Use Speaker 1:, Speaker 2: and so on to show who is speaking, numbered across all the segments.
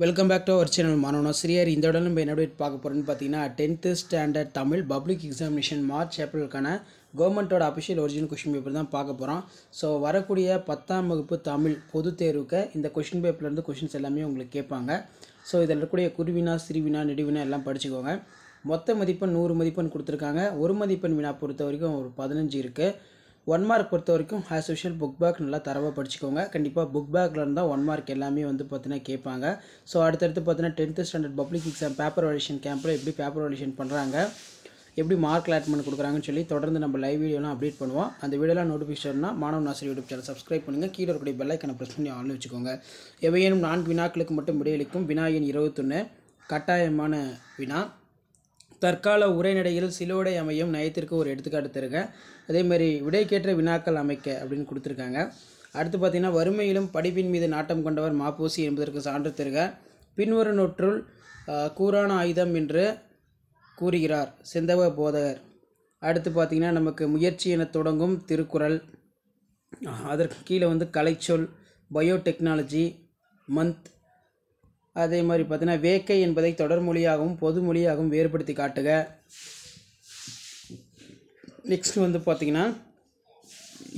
Speaker 1: Welcome back to our channel மாணவனா சிறியர். இந்த உடனே நம்ம என்ன பார்க்க போகிறோன்னு பார்த்தீங்கன்னா 10th standard Tamil public examination March ஏப்ரலுக்கான கவர்மெண்ட்டோட அஃபிஷியல் ஒரிஜினல் கொஷின் பேப்பர் தான் பார்க்க போகிறோம். ஸோ வரக்கூடிய 10ஆம் வகுப்பு தமிழ் பொதுத் தேர்வுக்கு இந்த கொஷின் பேப்பர்லேருந்து கொஷின்ஸ் எல்லாமே உங்களுக்கு கேட்பாங்க. ஸோ இதில் இருக்கக்கூடிய குருவினா சிறுவினா நெடுவினா எல்லாம் படிச்சுக்கோங்க. மொத்த மதிப்பெண் 100 மதிப்பெண் கொடுத்துருக்காங்க. ஒரு மதிப்பெண் வினா பொறுத்த வரைக்கும் ஒரு 15 இருக்குது. 1 மார்க் பொறுத்த வரைக்கும் ஆஸ் யூஷுவல் புக் பேக் நல்லா தரவாக படிச்சுக்கோங்க. கண்டிப்பாக புக் பேக்கில் இருந்தால் 1 மார்க் எல்லாமே வந்து பார்த்தீங்கன்னா கேட்பாங்க. ஸோ அடுத்தடுத்து பார்த்தீங்கன்னா 10th standard public exam paper validation கேம்பில் எப்படி பேப்பர் வேலிடேஷன் பண்ணுறாங்க, எப்படி மார்க் அலாட்மெண்ட் கொடுக்குறாங்கன்னு சொல்லி தொடர்ந்து நம்ம லைவ் வீடியோலாம் அப்டேட் பண்ணுவோம். அந்த வீடியோலாம் நோட்டிஃபிகேஷன்னா மாணவன் ஆசிரியர் யூடியூப் சேனல் சப்ஸ்கிரைப் பண்ணுங்கள். கீழே இருக்கக்கூடிய பெல் ஐக்கனை ப்ரெஸ் பண்ணி ஆன் வச்சுக்கோங்க. எவையேனும் 4 வினாக்களுக்கு மட்டும் விடையளிக்கும் வினா எண் 21 கட்டாயமான வினா. தற்கால உரைநடையில் சிலோடை அமையும் நயத்திற்கு ஒரு எடுத்துக்காட்டு தருக. அதேமாதிரி விடைக்கேற்ற வினாக்கள் அமைக்க அப்படின்னு கொடுத்துருக்காங்க. அடுத்து பார்த்திங்கன்னா வறுமையிலும் படிப்பின் மீது நாட்டம் கொண்டவர் மாப்போசி என்பதற்கு சான்று தருக. பின்வரும் நூற்றுள் கூரான ஆயுதம் என்று கூறுகிறார் செந்தவ போதகர். அடுத்து பார்த்திங்கன்னா நமக்கு முயற்சி என தொடங்கும் திருக்குறள். அதற்கு கீழே வந்து கலைச்சொல், பயோடெக்னாலஜி, மந்த். அதே மாதிரி பார்த்தீங்கன்னா வேக்கை என்பதை தொடர்மொழியாகவும் பொது மொழியாகவும் வேறுபடுத்தி காட்டுக. நெக்ஸ்ட் வந்து பார்த்திங்கன்னா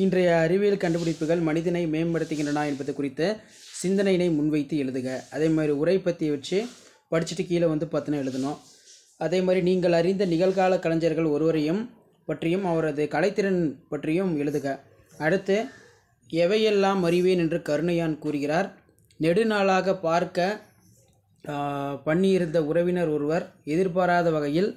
Speaker 1: இன்றைய அறிவியல் கண்டுபிடிப்புகள் மனிதனை மேம்படுத்துகின்றன என்பது குறித்து சிந்தனையினை முன்வைத்து எழுதுக. அதே மாதிரி உரை பற்றி வச்சு படிச்சுட்டு கீழே வந்து பார்த்தீங்கன்னா எழுதணும். அதே மாதிரி நீங்கள் அறிந்த நிகழ்கால கலைஞர்கள் ஒருவரையும் பற்றியும் அவரது கலைத்திறன் பற்றியும் எழுதுக. அடுத்து எவையெல்லாம் அறிவேன் என்று கருணையான் கூறுகிறார். நெடுநாளாக பார்க்க பண்ணியிருந்த உறவினர் ஒருவர் எதிர்பாராத வகையில்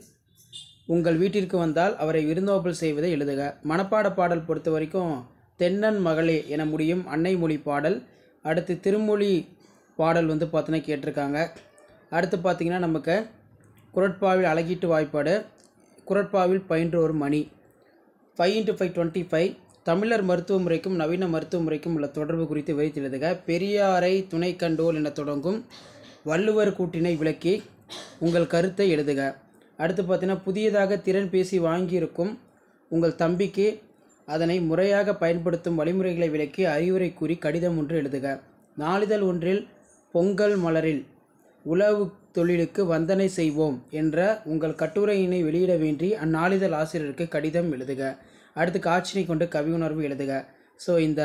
Speaker 1: உங்கள் வீட்டிற்கு வந்தால் அவரை விருந்தோம்பல் செய்வதை எழுதுக. மனப்பாட பாடல் பொறுத்த வரைக்கும் தென்னன் மகளே என முடியும் அன்னை மொழி பாடல். அடுத்து திருமொழி பாடல் வந்து பார்த்தீங்கன்னா கேட்டிருக்காங்க. அடுத்து பார்த்திங்கன்னா நமக்கு குரட்பாவில் அழகீட்டு வாய்ப்பாடு, குரட்பாவில் பயின்று ஒரு மணி. 5 × 5 25. தமிழர் மருத்துவ முறைக்கும் நவீன மருத்துவ முறைக்கும் உள்ள தொடர்பு குறித்து விவரித்து எழுதுக. பெரியாரை துணை கண்டோல் என தொடங்கும் வள்ளுவர் கூட்டினை விளக்கி உங்கள் கருத்தை எழுதுக. அடுத்து பார்த்தீங்கன்னா புதியதாக திறன் பேசி வாங்கியிருக்கும் உங்கள் தம்பிக்கு அதனை முறையாக பயன்படுத்தும் வழிமுறைகளை விளக்கி அறிவுரை கூறி கடிதம் ஒன்று எழுதுக. நாளிதழ் ஒன்றில் பொங்கல் மலரில் உழவு தொழிலுக்கு வந்தனை செய்வோம் என்ற உங்கள் கட்டுரையினை வெளியிட வேண்டி அந்நாளிதழ் ஆசிரியருக்கு கடிதம் எழுதுக. அடுத்து காட்சினை கொண்டு கவி உணர்வு எழுதுக. ஸோ இந்த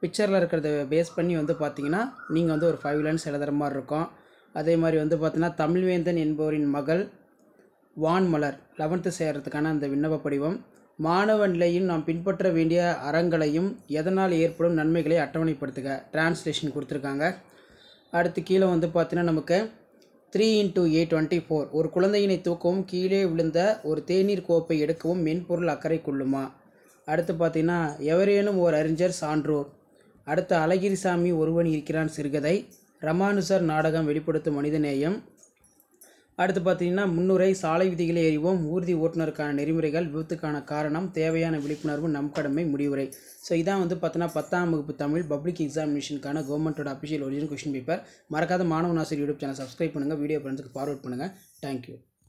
Speaker 1: பிக்சரில் இருக்கிறத பேஸ் பண்ணி வந்து பார்த்திங்கன்னா நீங்கள் வந்து ஒரு 5 lines எழுதுகிற மாதிரி இருக்கும். அதே மாதிரி வந்து பார்த்தீங்கன்னா தமிழ்வேந்தன் என்பவரின் மகள் வான்மலர் 11th சேர்கிறதுக்கான அந்த விண்ணப்ப படிவம். மாணவ நிலையில் நாம் பின்பற்ற வேண்டிய அறங்களையும் எதனால் ஏற்படும் நன்மைகளை அட்டவணைப்படுத்துக. டிரான்ஸ்லேஷன் கொடுத்துருக்காங்க. அடுத்து கீழே வந்து பார்த்தீங்கன்னா நமக்கு 3 × 8 24. ஒரு குழந்தையினை தூக்கவும் கீழே விழுந்த ஒரு தேநீர் கோப்பை எடுக்கவும் மென்பொருள் அக்கறை கொள்ளுமா. அடுத்து பார்த்திங்கன்னா எவரேனும் ஓர் அறிஞர் சான்றோர். அடுத்து அழகிரிசாமி ஒருவன் இருக்கிறான் சிறுகதை. ராமானுஜர் நாடகம் வெளிப்படுத்தும் மனிதநேயம். அடுத்து பார்த்திங்கன்னா முன்னுரை சாலை விதிகளை அறிவோம், ஊர்தி ஓட்டுநருக்கான நெறிமுறைகள், விபத்துக்கான காரணம், தேவையான விழிப்புணர்வு, நம் கடமை, முடிவுரை. ஸோ இதான் வந்து பார்த்தீங்கன்னா 10ஆம் வகுப்பு தமிழ் பப்ளிக் எக்ஸாமினேஷனுக்கான கவர்மெண்ட்டோட அஃபிஷியல் ஒரிஜினல் கொஷின் பேப்பர். மறக்காத மாணவன் ஆசிரியர் யூடியூப் சேனல் சப்ஸ்கிரைப் பண்ணுங்கள். வீடியோ ஃப்ரெண்ட்ஸுக்கு ஃபார்வர்ட் பண்ணுங்கள். தேங்க்யூ.